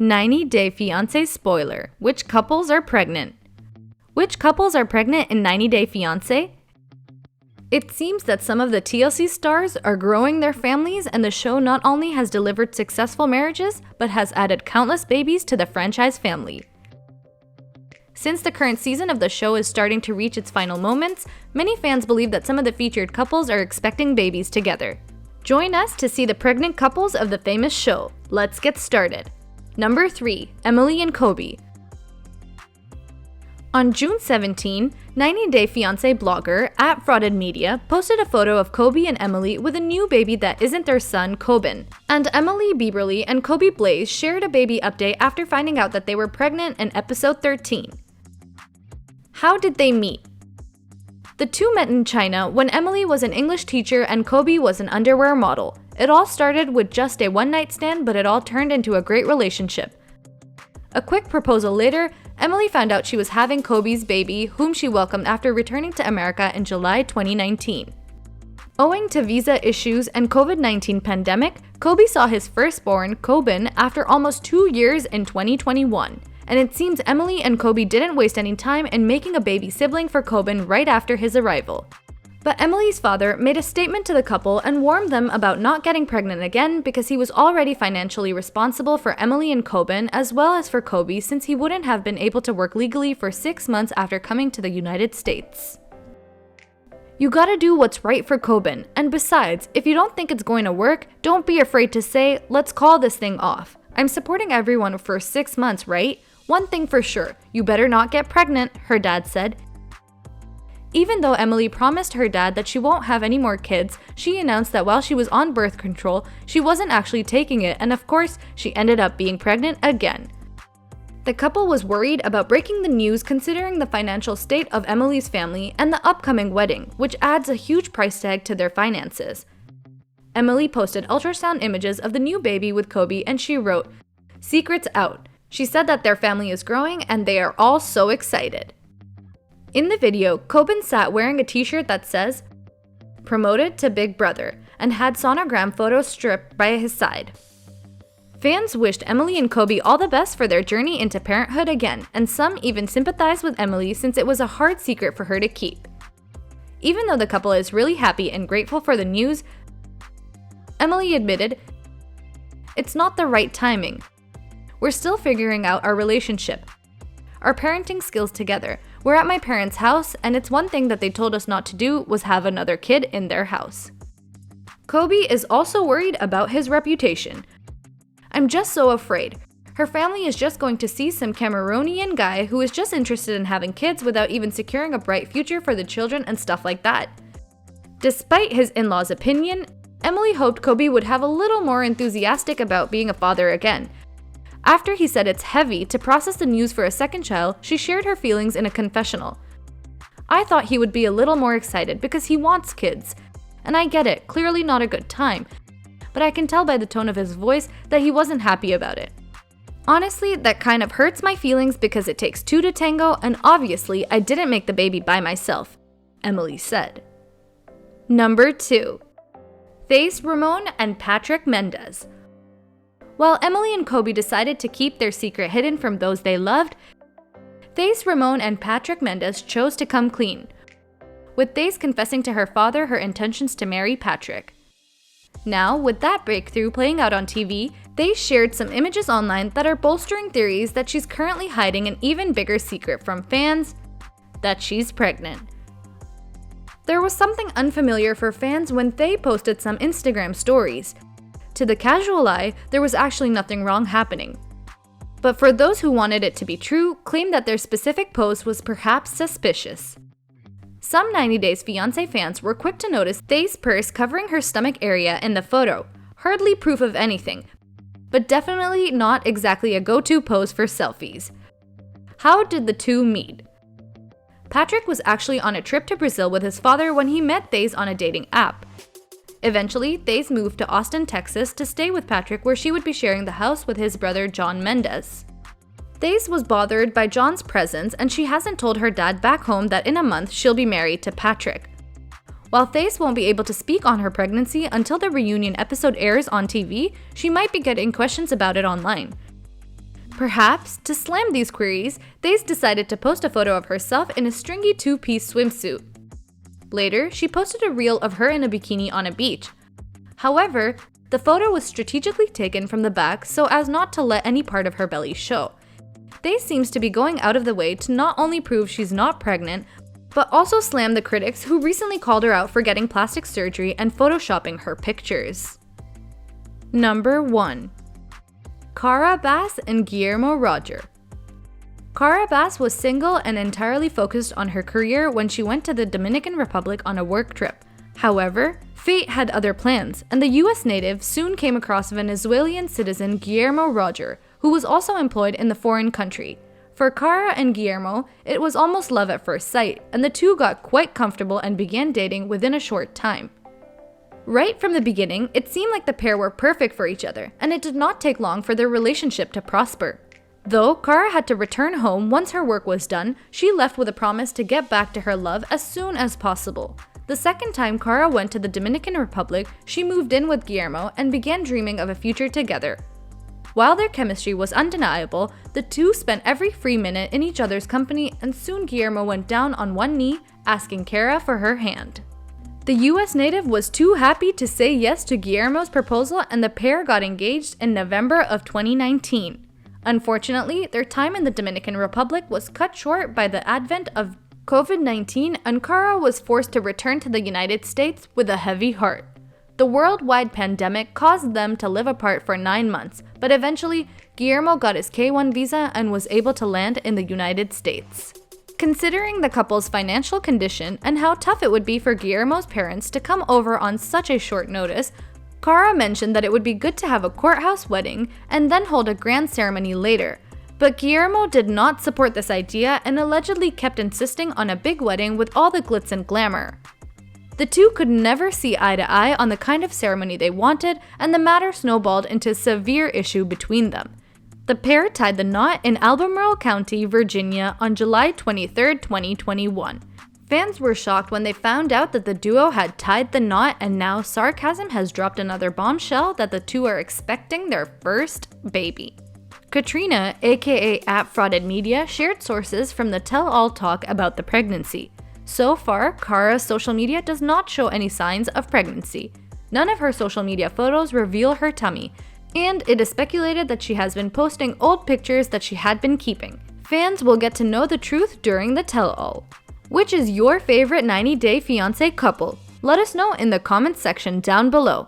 90-day fiancé spoiler. Which couples are pregnant? Which couples are pregnant in 90-day fiancé? It seems that some of the TLC stars are growing their families, and the show not only has delivered successful marriages, but has added countless babies to the franchise family. Since the current season of the show is starting to reach its final moments, many fans believe that some of the featured couples are expecting babies together. Join us to see the pregnant couples of the famous show. Let's get started. Number 3. Emily and Kobe. On June 17, 90-day fiancé blogger @FraudedMedia posted a photo of Kobe and Emily with a new baby that isn't their son, Coben. And Emily Bieberly and Kobe Blaze shared a baby update after finding out that they were pregnant in episode 13. How did they meet? The two met in China when Emily was an English teacher and Kobe was an underwear model. It all started with just a one-night stand, but it all turned into a great relationship. A quick proposal later, Emily found out she was having Kobe's baby, whom she welcomed after returning to America in July 2019. Owing to visa issues and COVID-19 pandemic, Kobe saw his firstborn, Coben, after almost 2 years in 2021. And it seems Emily and Kobe didn't waste any time in making a baby sibling for Coben right after his arrival. But Emily's father made a statement to the couple and warned them about not getting pregnant again because he was already financially responsible for Emily and Coben as well as for Kobe, since he wouldn't have been able to work legally for 6 months after coming to the United States. You gotta do what's right for Coben, and besides, if you don't think it's going to work, don't be afraid to say, let's call this thing off. I'm supporting everyone for 6 months, right? One thing for sure, you better not get pregnant, her dad said. Even though Emily promised her dad that she won't have any more kids, she announced that while she was on birth control, she wasn't actually taking it, and of course, she ended up being pregnant again. The couple was worried about breaking the news considering the financial state of Emily's family and the upcoming wedding, which adds a huge price tag to their finances. Emily posted ultrasound images of the new baby with Kobe and she wrote, "Secrets out." She said that their family is growing and they are all so excited. In the video, Coben sat wearing a t-shirt that says, "Promoted to Big Brother," and had sonogram photos stripped by his side. Fans wished Emily and Kobe all the best for their journey into parenthood again, and some even sympathized with Emily since it was a hard secret for her to keep. Even though the couple is really happy and grateful for the news, Emily admitted, "It's not the right timing. We're still figuring out our relationship, our parenting skills together. We're at my parents' house, and it's one thing that they told us not to do was have another kid in their house." Kobe is also worried about his reputation. "I'm just so afraid. Her family is just going to see some Cameroonian guy who is just interested in having kids without even securing a bright future for the children and stuff like that." Despite his in-laws' opinion, Emily hoped Kobe would have a little more enthusiastic about being a father again. After he said it's heavy to process the news for a second child, she shared her feelings in a confessional. "I thought he would be a little more excited because he wants kids. And I get it, clearly not a good time. But I can tell by the tone of his voice that he wasn't happy about it. Honestly, that kind of hurts my feelings because it takes two to tango, and obviously I didn't make the baby by myself," Emily said. Number 2. Face Ramone and Patrick Mendez. While Emily and Kobe decided to keep their secret hidden from those they loved, Face Ramone and Patrick Mendez chose to come clean, with Face confessing to her father her intentions to marry Patrick. Now, with that breakthrough playing out on TV, they shared some images online that are bolstering theories that she's currently hiding an even bigger secret from fans, that she's pregnant. There was something unfamiliar for fans when they posted some Instagram stories. To the casual eye, there was actually nothing wrong happening. But for those who wanted it to be true, claimed that their specific post was perhaps suspicious. Some 90 Days Fiancé fans were quick to notice Faye's purse covering her stomach area in the photo. Hardly proof of anything, but definitely not exactly a go-to pose for selfies. How did the two meet? Patrick was actually on a trip to Brazil with his father when he met Faye on a dating app. Eventually, Faye moved to Austin, Texas to stay with Patrick, where she would be sharing the house with his brother John Mendez. Faye was bothered by John's presence, and she hasn't told her dad back home that in a month she'll be married to Patrick. While Faye won't be able to speak on her pregnancy until the reunion episode airs on TV, she might be getting questions about it online. Perhaps, to slam these queries, they decided to post a photo of herself in a stringy two-piece swimsuit. Later, she posted a reel of her in a bikini on a beach. However, the photo was strategically taken from the back so as not to let any part of her belly show. They seems to be going out of the way to not only prove she's not pregnant, but also slam the critics who recently called her out for getting plastic surgery and photoshopping her pictures. Number 1. Cara Bass and Guillermo Roger. Cara Bass was single and entirely focused on her career when she went to the Dominican Republic on a work trip. However, fate had other plans, and the US native soon came across Venezuelan citizen Guillermo Roger, who was also employed in the foreign country. For Cara and Guillermo, it was almost love at first sight, and the two got quite comfortable and began dating within a short time. Right from the beginning, it seemed like the pair were perfect for each other, and it did not take long for their relationship to prosper. Though Cara had to return home once her work was done, she left with a promise to get back to her love as soon as possible. The second time Cara went to the Dominican Republic, she moved in with Guillermo and began dreaming of a future together. While their chemistry was undeniable, the two spent every free minute in each other's company, and soon Guillermo went down on one knee, asking Cara for her hand. The US native was too happy to say yes to Guillermo's proposal, and the pair got engaged in November of 2019. Unfortunately, their time in the Dominican Republic was cut short by the advent of COVID-19, and Cara was forced to return to the United States with a heavy heart. The worldwide pandemic caused them to live apart for 9 months, but eventually, Guillermo got his K-1 visa and was able to land in the United States. Considering the couple's financial condition and how tough it would be for Guillermo's parents to come over on such a short notice, Cara mentioned that it would be good to have a courthouse wedding and then hold a grand ceremony later. But Guillermo did not support this idea and allegedly kept insisting on a big wedding with all the glitz and glamour. The two could never see eye to eye on the kind of ceremony they wanted, and the matter snowballed into a severe issue between them. The pair tied the knot in Albemarle County, Virginia on July 23, 2021. Fans were shocked when they found out that the duo had tied the knot, and now sarcasm has dropped another bombshell that the two are expecting their first baby. Katrina, aka @FraudedMedia, shared sources from the tell-all talk about the pregnancy. So far, Cara's social media does not show any signs of pregnancy. None of her social media photos reveal her tummy, and it is speculated that she has been posting old pictures that she had been keeping. Fans will get to know the truth during the tell-all. Which is your favorite 90-day fiancé couple? Let us know in the comments section down below.